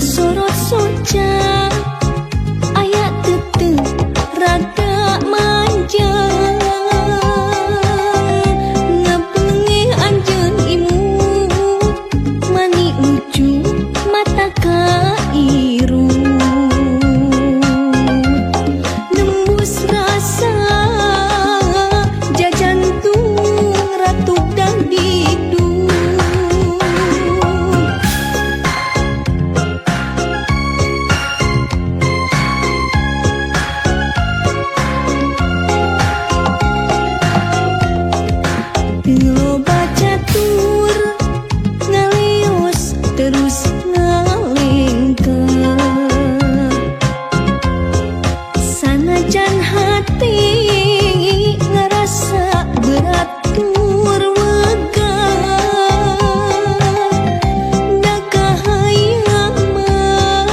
sorot soca aya tetep rada manja ngapengeh anjeun imut mani lucu mata kairu nembus rasa jajantung ratu dangdidu loba catur ngalios terus ngalengkeun sanajan hati ngerasa berat tur wegah da kahayang mah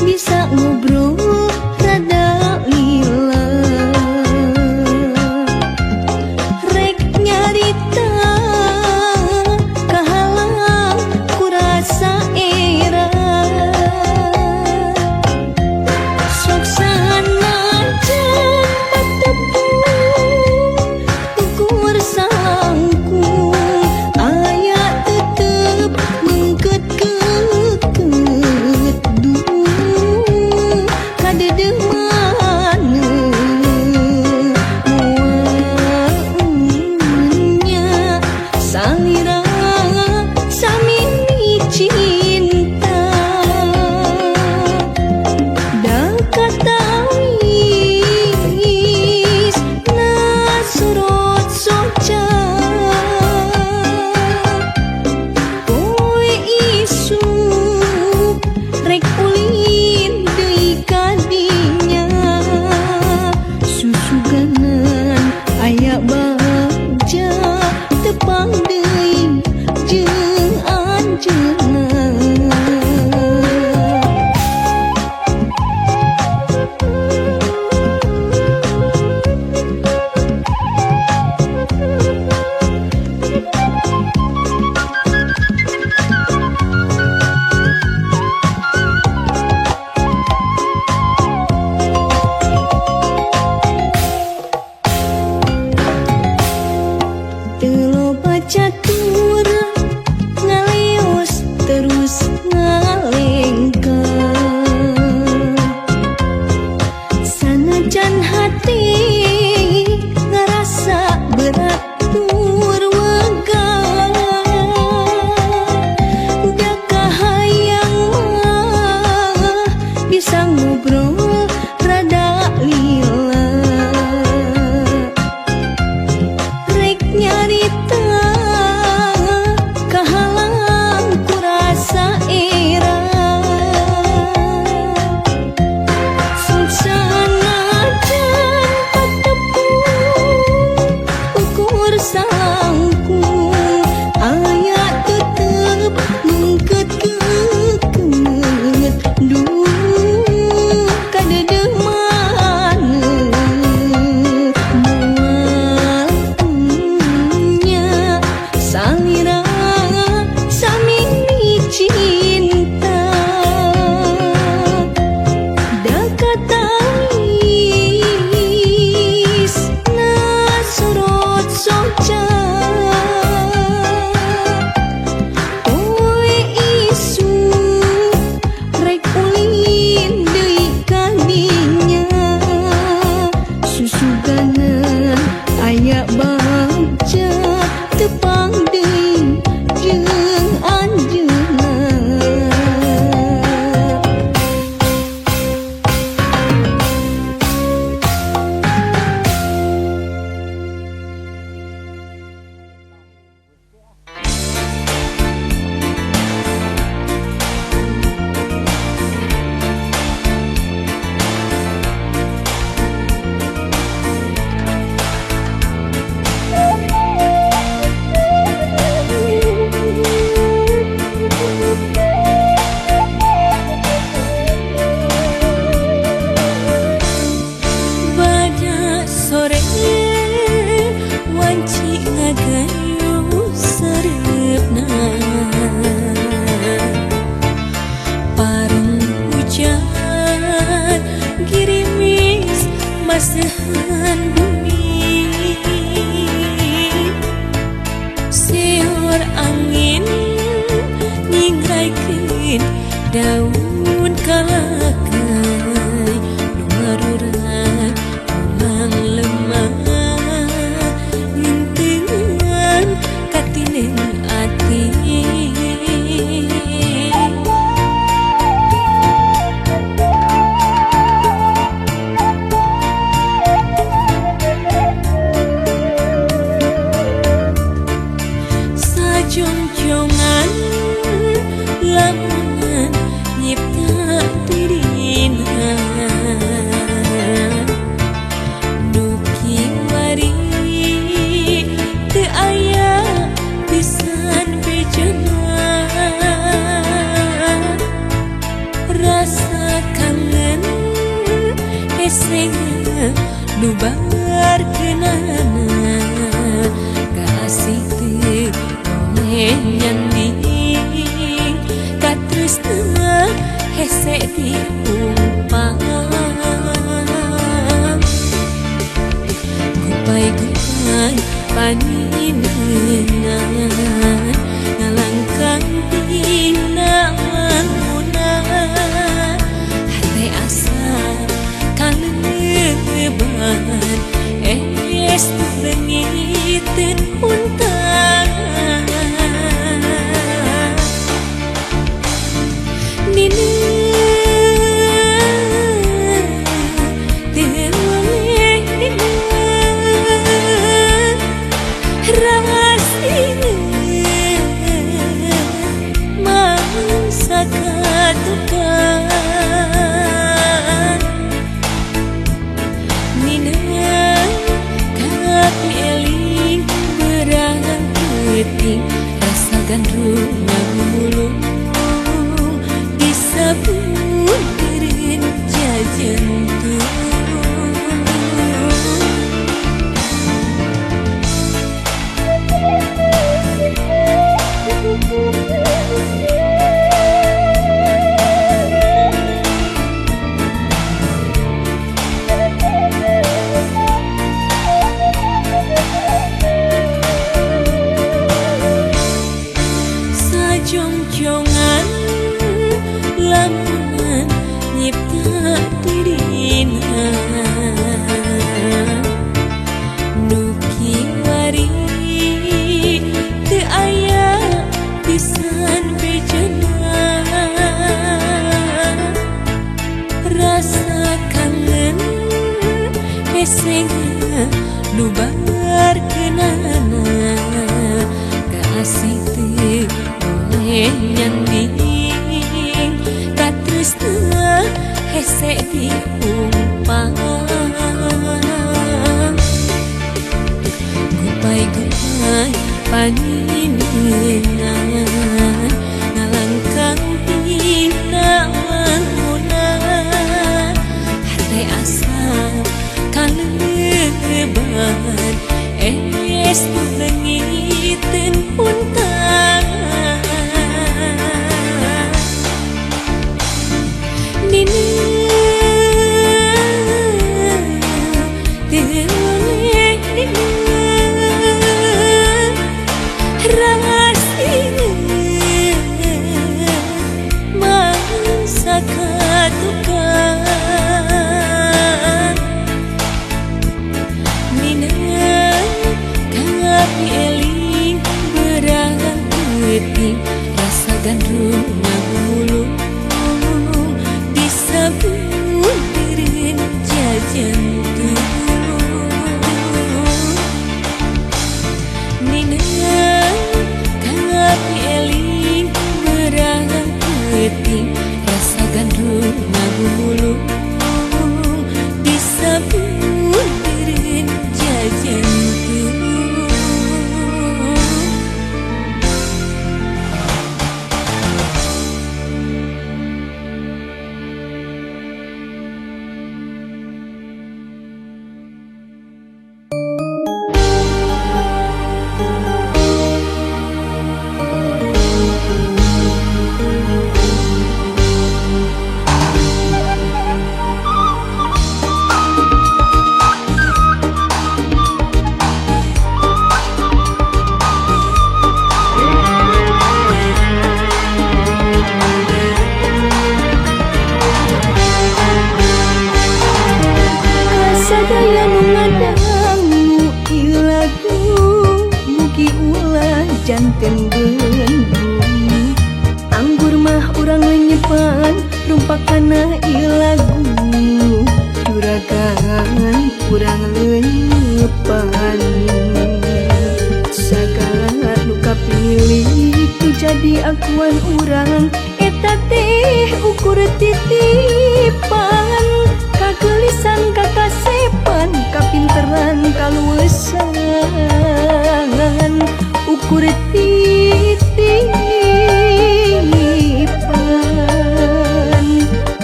bisa ngobrol rada lila rek nyarita kahalang ku rasa era sok sanajan patepung ukur sangkung aya tetep mengket-ket dung kadedeh maneh moalnya salira samini cinta da katawis na sorot soca poe isuk rek ulin deui kadinya susuganan aya bagja tepang deui jeung anjeunna teu loba catur ngalios terus ngalengkeun sanajan hati ngerasa berat tur wegah da kahayang mah bisa ngobrol rada lila rek nyarita kahalang ku rasa Rasahan bumi siur angin ninggaikeun daun kalakai lumaruran ulang lemah ngintengan katinen ati jongjongan lamunan nyipta dirina duki wari teu aya pisan bejana rasa kangen esengna nubar kenana kasih teu nyandi katrus tengah hese diumpang gupai-gupai paninengan ngalangkang pinangan munah hati asa kaleban es bengiten untang rasakan rumah mulung disabun rinca jantung jongjongan lamunan nyipta dirina nuki wari teu aya pisan bejana rasa kangen esengna nubar kenana kasih teu nyandi katrus tengah hese diumpang gupai-gupai paninengan ngalangkang pinangan munah hati asa kaleban es bengiten untang rasakan rumah mulung disabun rinca jantung ninengan kapi eling berang peting rasakan rumah mulung disabun rinca jantung urang lenyepan rumpakana ieu lagu juragan urang lenyepan sagala nu kapilih nu jadi akuan urang eta teh ukur titipan kagelisan kakasepan kapinteran kaluesan ukur titipan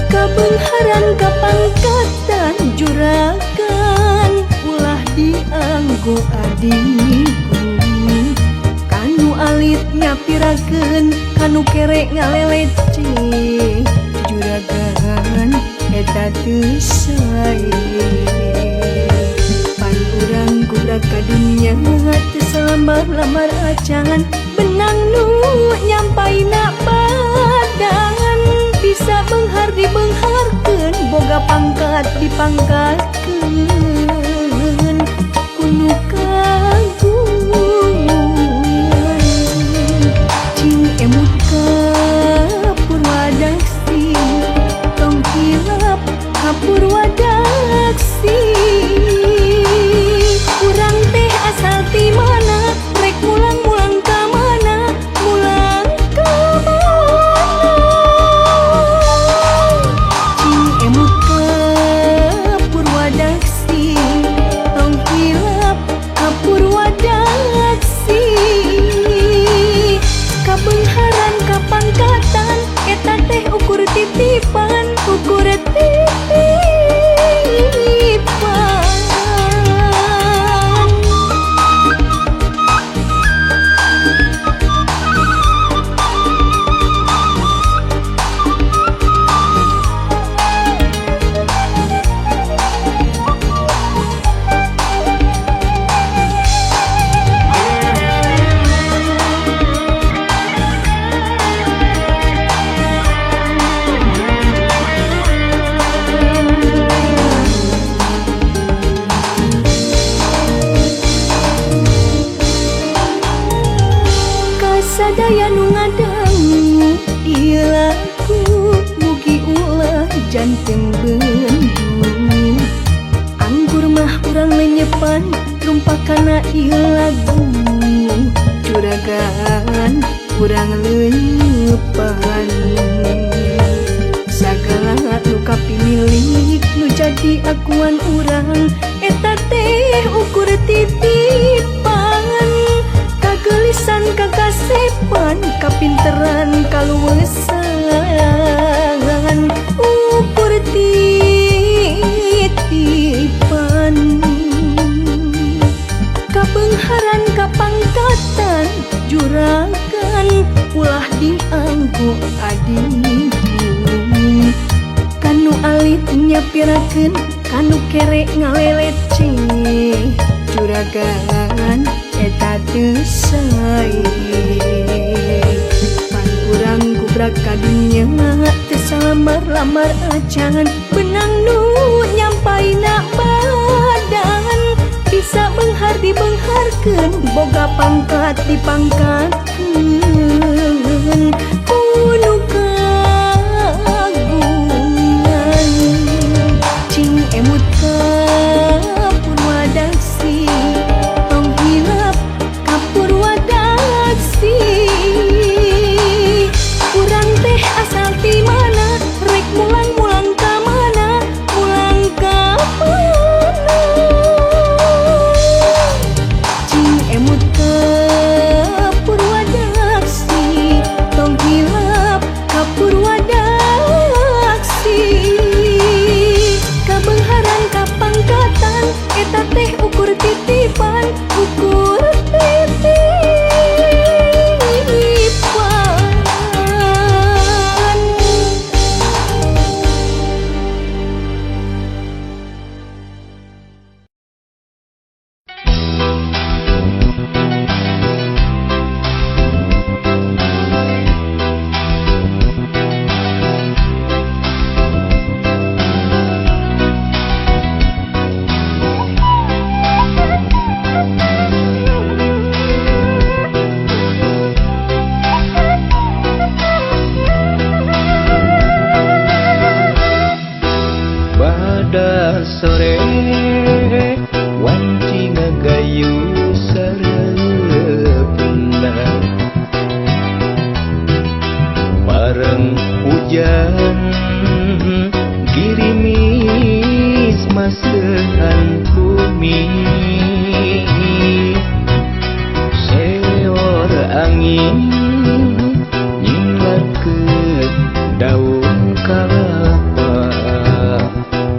kabeungharan kapangkatan juragan ulah dianggo adikku kanu alit nyapirakeun kanu kerek ngalelece juragan eta teu sae pan urang budak ka dunya teu salamar-lamar acan benang nu nyampaina badan bisa beunghar dibeungharkeun boga pangkat dipangkatkeun kudu kagungan cing emut ka purwadaksi tong hilap ka purwadaksi urang teh asal ti mana rek mulang-mulang ka mana mulang ka mana cing emut ka purwadaksi tong hilap ka purwadaksi kabeungharan kapangkatan eta teh ukur titipan ukur titipan sadaya nu ngadangu ieu lagu mugi ulah janten bendu anggur mah urang lenyepan rumpakana ieu lagu juragan urang lenyepan sagala nu kapilih nu jadi akuan urang eta teh ukur titipan kagelisan kakasepan kapinteran kaluesan ukur titipan kabeungharan kapangkatan juragan ulah dianggo adikku kanu alit nyapirakeun kanu kerek ngalelece juragan eta teu sae pan urang gubrak ka dunya teu salamar-lamar acan benang nu nyampaina badan bisa beunghar dibeungharkeun boga pangkat dipangkatkeun kudu kagungan cing emut ka purwadaksi tong hilap ka purwadaksi urang teh asal ti mana rek mulang-mulang ka mana mulang ka mana cing emut ka purwadaksi tong hilap ka purwadaksi kabeungharan kapangkatan eta teh ukur titipan ukur titipan sore wanci ngagayu sarepna bareng hujan girimis masehan bumi seor angin nyinglarkeun daun kalapa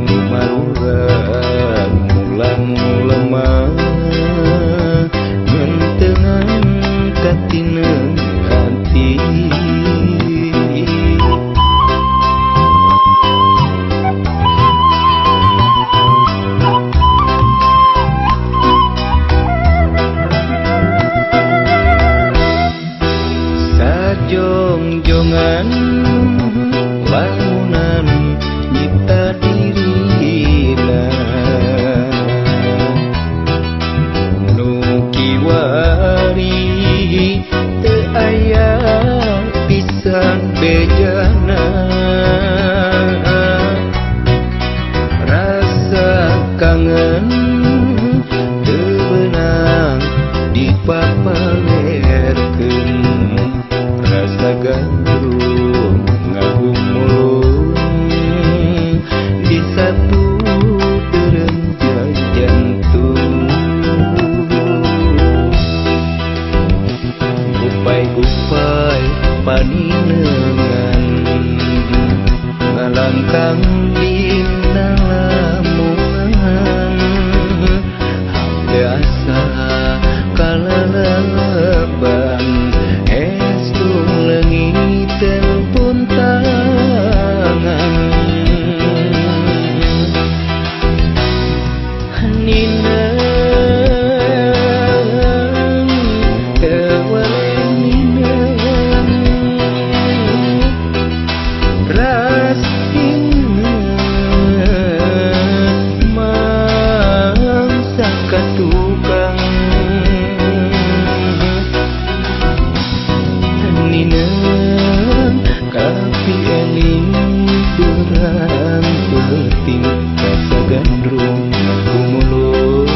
nu maruran mulang lemah ngentengan katineung hati. Jongjongan lamunan nyipta dirina nu kiwari teu aya pisan bejana rasa kangen teu beunang dipapalerkeun rasa gandrung ngagumulung di satu derenjang jantung. Gupai-gupai paninengan ngalangkang dina lamungan biasa kalalaban telepon tangan ninang kewalinang rasina mangsa katukang ninang kapi eling berang penting rasa gandrung kumulung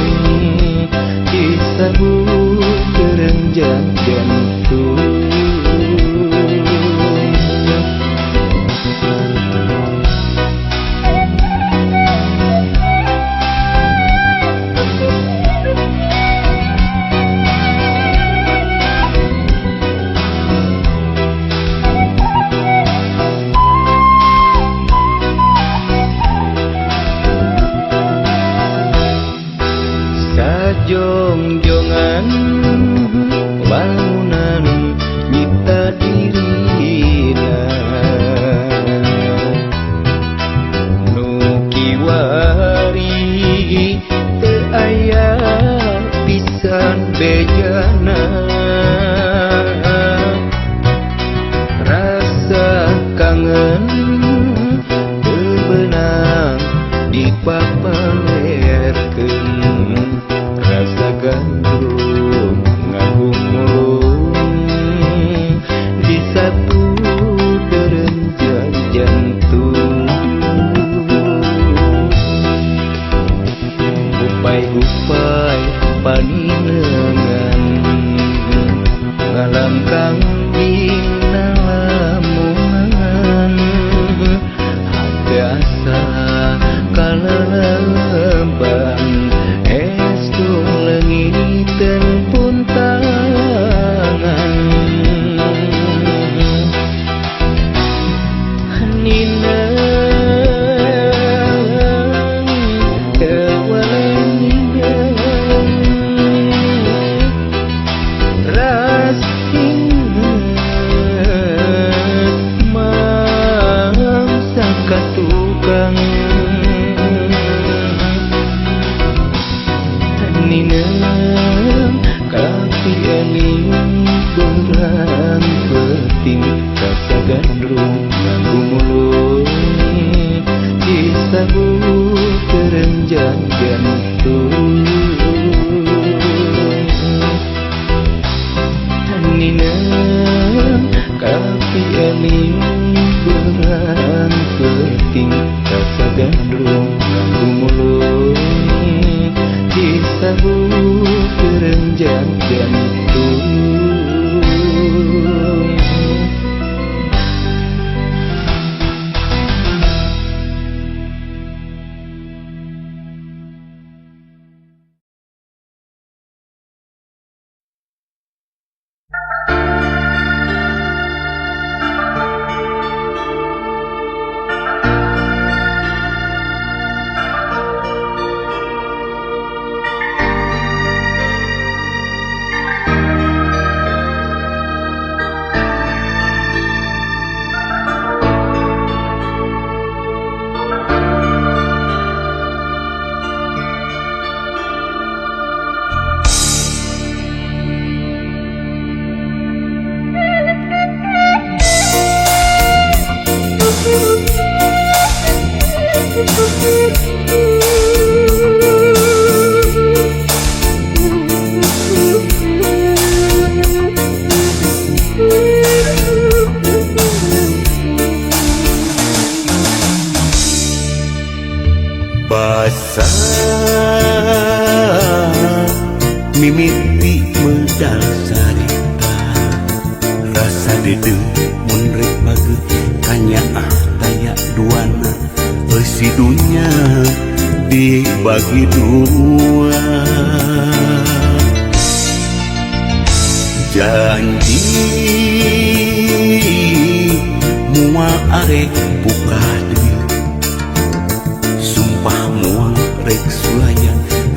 disabut kerenjang jantung. Jongjongan lamunan nyipta dirina nu kiwari teu aya pisan bejana rasa kangen teu beunang dipapalerkeun rasa gandrung ngagumulung di satu derenjang jantung. Gupai-gupai paninengan ngalangkang dina lamungan biasa kalalaban telepon tangan ninang kewalinang rasina mangsa katukang ninang kapi eling berang penting rasa gandrung ngagumulung disabut kerenjang jantung. Ninang kapi eling berang penting rasa gandrung ngagumulung jantung. Basah mimiti medal sarita rasa dede mun rek page kanyaah taya duana eusi dunya dibagi dua janji mual arek buka deui sumpah mual rek sulaya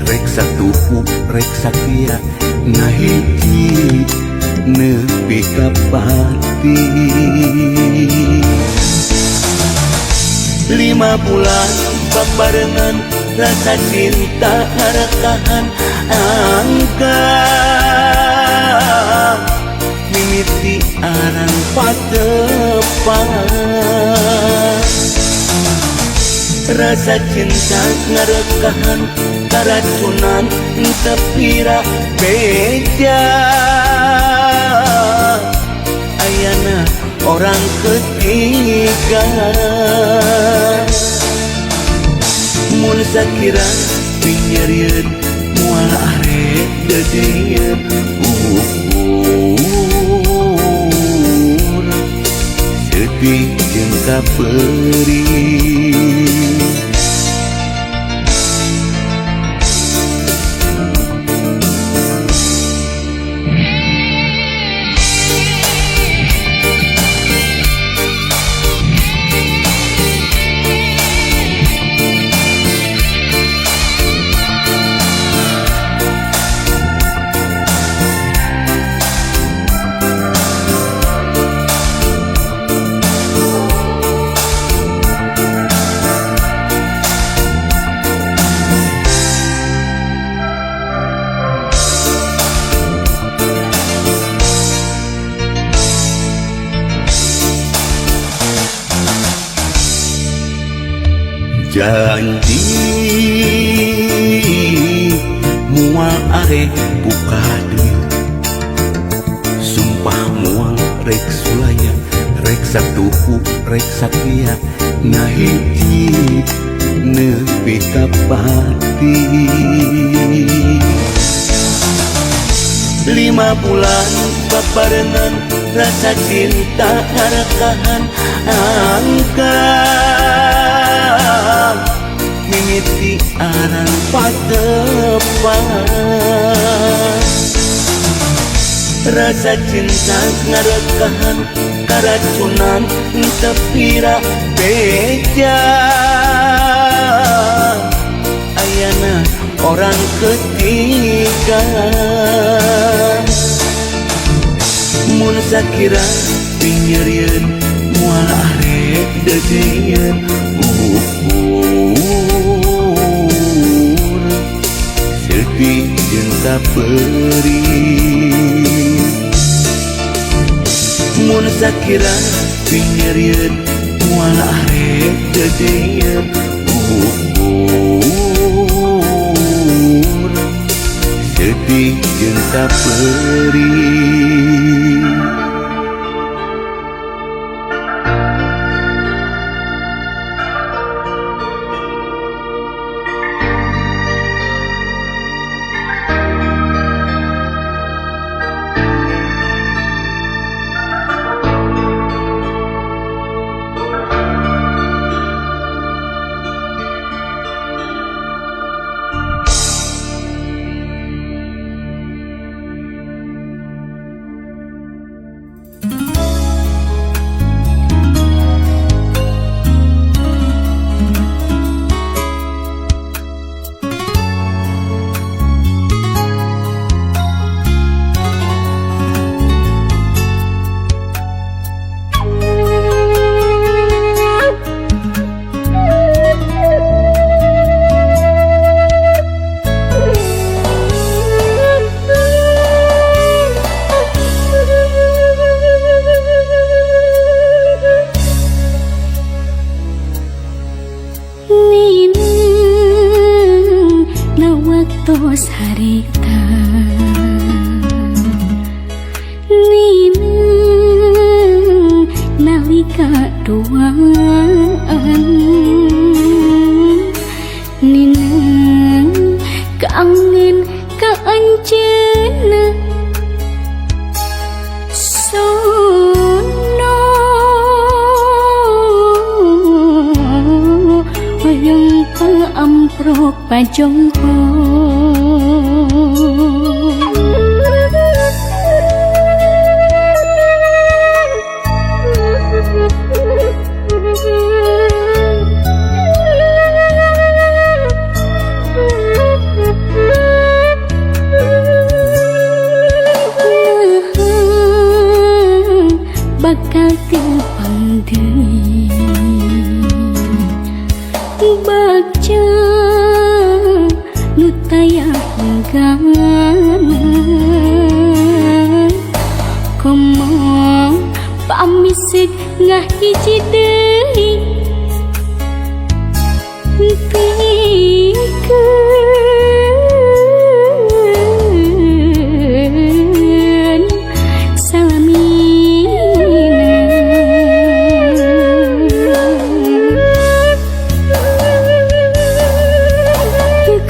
rek satuhu rek sakia ngahiji nepi ka pati 5 bulan babarengan rasa cinta ngarekahan angka mimiti arang patepan rasa cinta ngarekahan karacunan tepira beja ayana orang ketiga mun sakira pinyereun moal arek dedieun sedih jeung kaperi janji mual arek buka deui sumpah mual rek sulaya rek satuhu rek sakia ngahiji nepi ka pati 5 bulan babarengan rasa cinta ngarekahan angka mimiti arang patepan rasa cinta ngarekahan karacunan tepira beja ayana orang ketiga mun sakira pinyereun moal arek dedieun sedih jeung kaperi mun sakira pinyereun moal arek dedieun sedih jeung kaperi ngantos harita nineng nalika doaan nineng kangen kaanceuna sono hoyong paamprok pajongho bakal tepang baca nutaya hinggana komong pamisik ngah hiji deui pikeun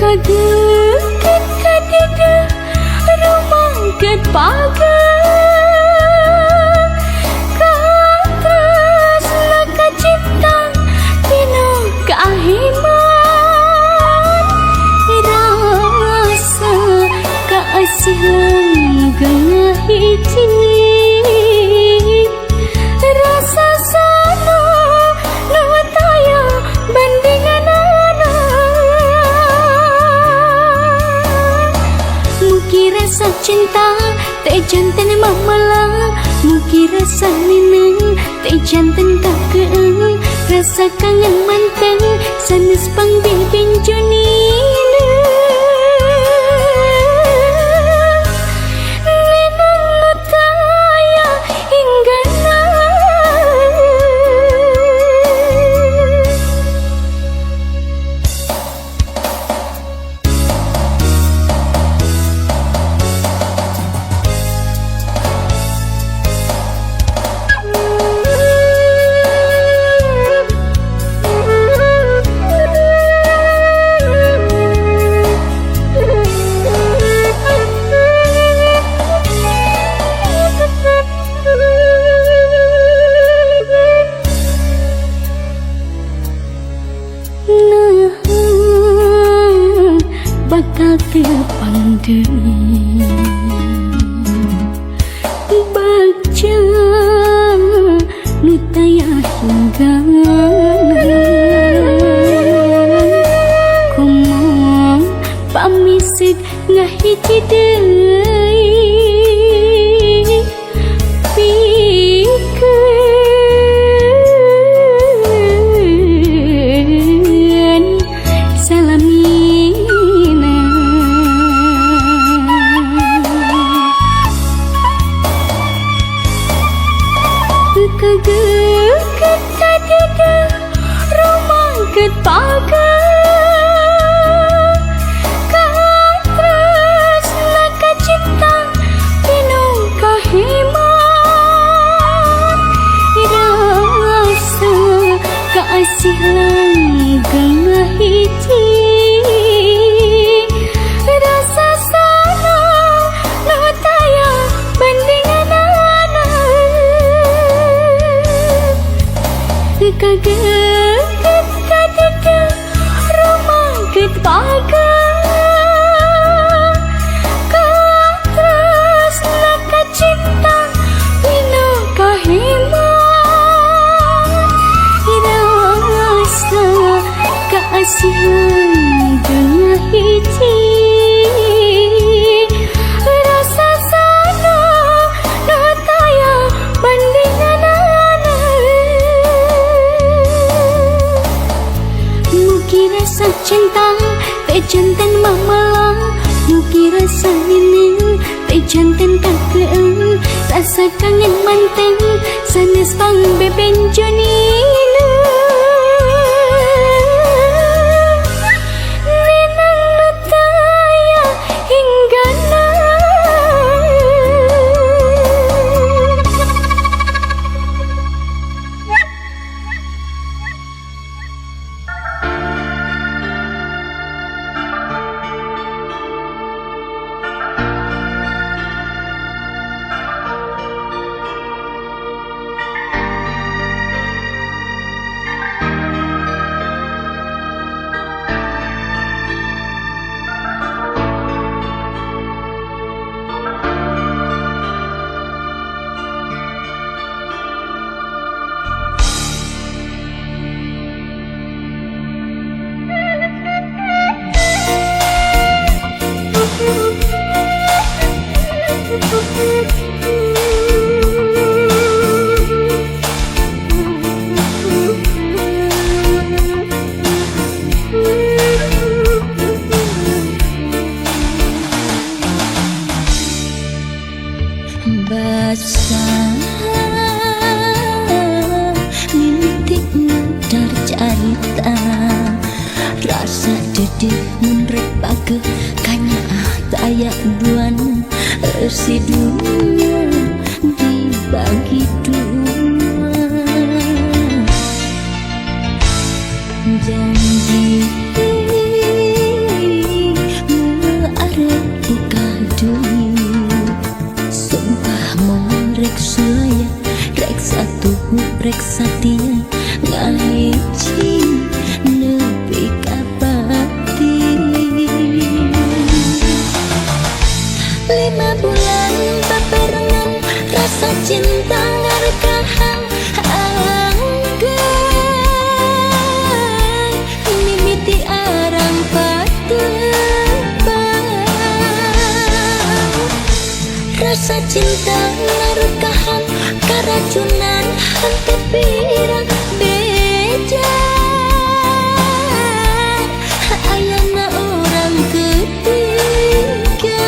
kadeket kadeda rumangket pagang katras laka cintang dino kahiman rasa kaasih langgeng hiji rasa sana nuwataya bandingan mugi rasa cinta teh jantan mamalang mugi rasa nineng teh jantan kakeung rasa kangen manteng sanes pangbibing junina nineng nutaya hinggana bakal tepang deui baca nutaya hinggana komong pamisik ngah hiji deui pikeun salamina kageket kadeda rumangket pagang katras laka cintang dino kahiman rasa kaasih langgeng hiji rasa sana nuwataya bandingan kageket kadeda rumangket pagang katras laka cintang dino kahiman rasa kaasih langgeng hiji rasa sana nuwataya bandingan mugi rasa cinta teh jantan mamalang mugi rasa nineng teh jantan kakeung rasa kangen manteng sanes pangbebenjonina nineng nutaya Ide munrek pake kanya taya duan si dunia dibagi dua. Janji arep buka dunia, sumpah mau rek saya rek satu rek satia ngahiji nepi kapati. 5 bulan paperangan rasa cinta ngarekahan anggai mimiti arang patebang. Rasa cinta ngarekahan karacunan hati pirang beja. Ayana orang ketiga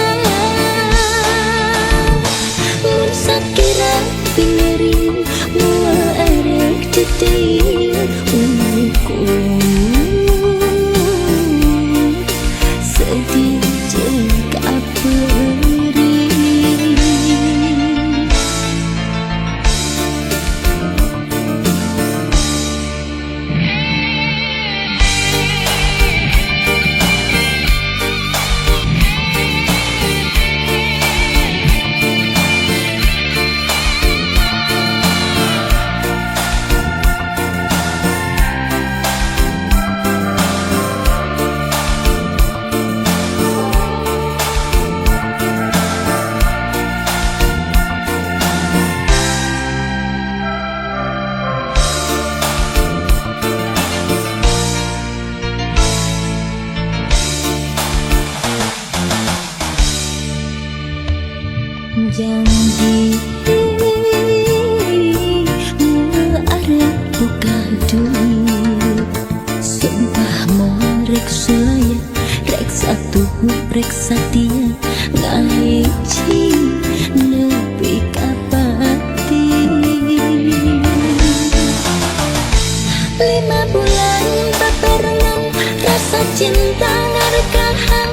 mun sakira pingering mua erek titir ukur sedih jeung kaperi. Janji arep buka dunia, sumpah mau rek saya rek satu rek satia ngahiji nepi kapati. 5 bulan paperangan rasa cinta ngarekahan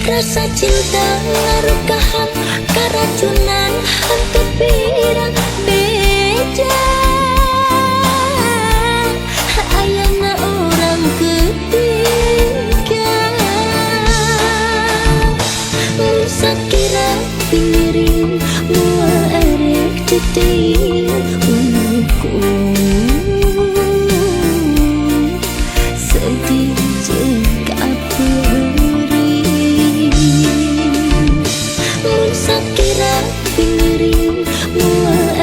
rasa cinta ngarekahan karacunan hati pirang beja. Ayana orang ketiga mun sakira pingering mua erek titir ukur sedih jeung kaperi. Sakira pingering mua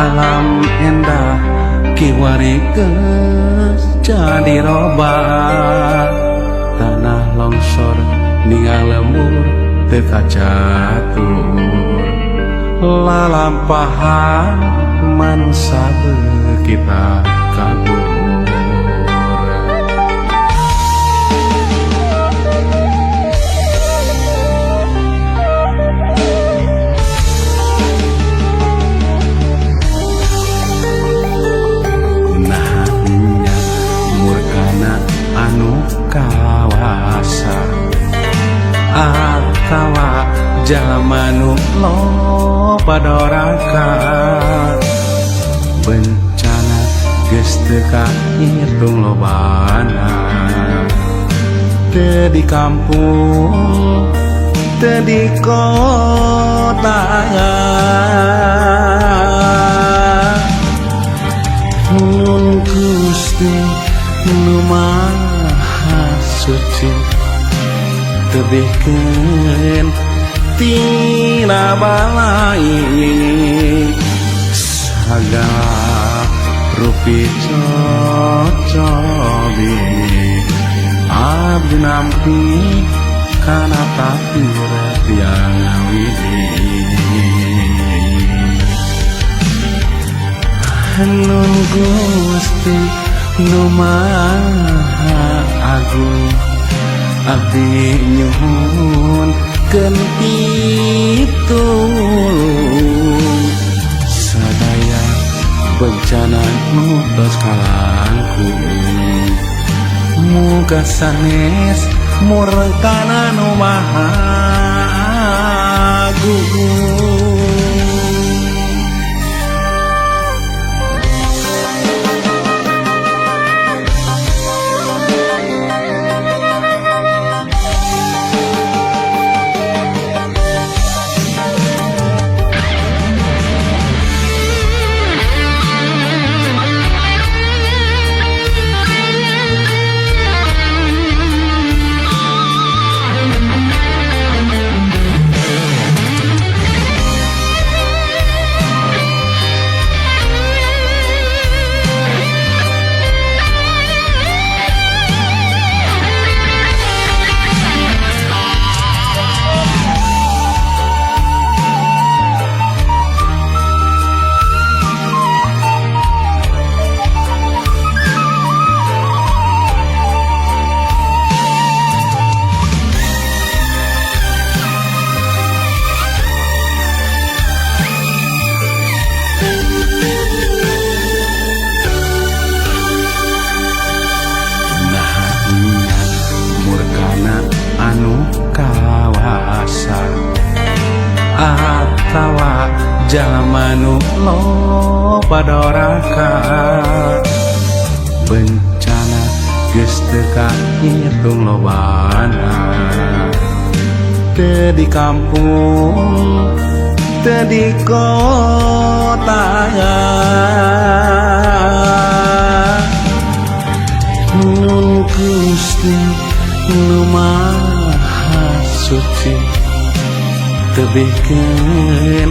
alam endah kiwari geus jadi robah tanah longsor ninggal lembur teu kacatur lalampahan manusia kita kabur nahnya murkana anu kawasa atawa jalmanu loba doraka bencana geus teu kahitung lobana teu di kampung teu di kota Nun Gusti nu maha suci tebihkeun tina balai sagala rupi cocobi abdi nampi kana takdir tiang widi Nun Gusti nu maha agung abdi nyuhun keun pitulung sadaya bencana nu tos kalangkung muga sanes murkana nu maha agung atawa jalmanu loba doraka bencana geus teu kahitung lobana teu di kampung teu di kota Nun Gusti nu maha suci tebihkeun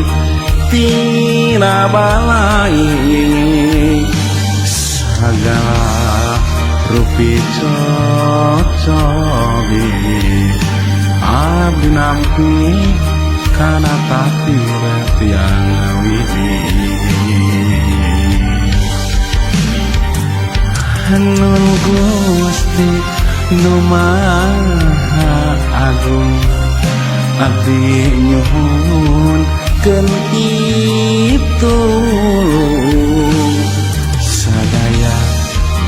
tina balai sagala rupi cocobi abdi nampi kana takdir tiang widi Nun Gusti nu maha agung abdi nyuhun keun pitulung sadaya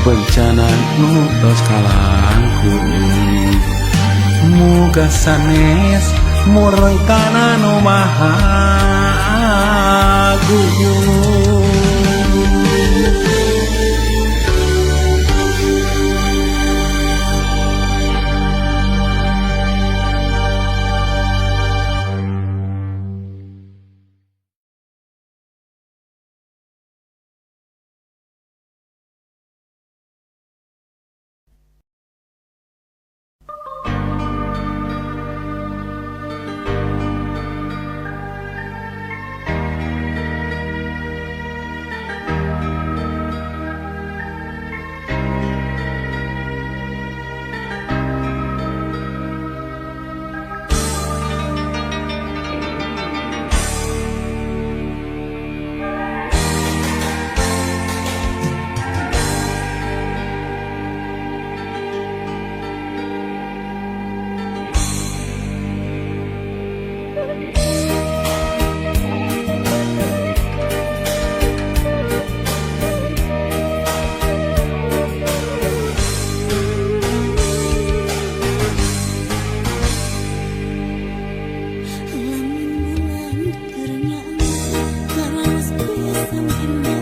bencana nu tos kalangkung muga sanes murkana nu maha agung Sampai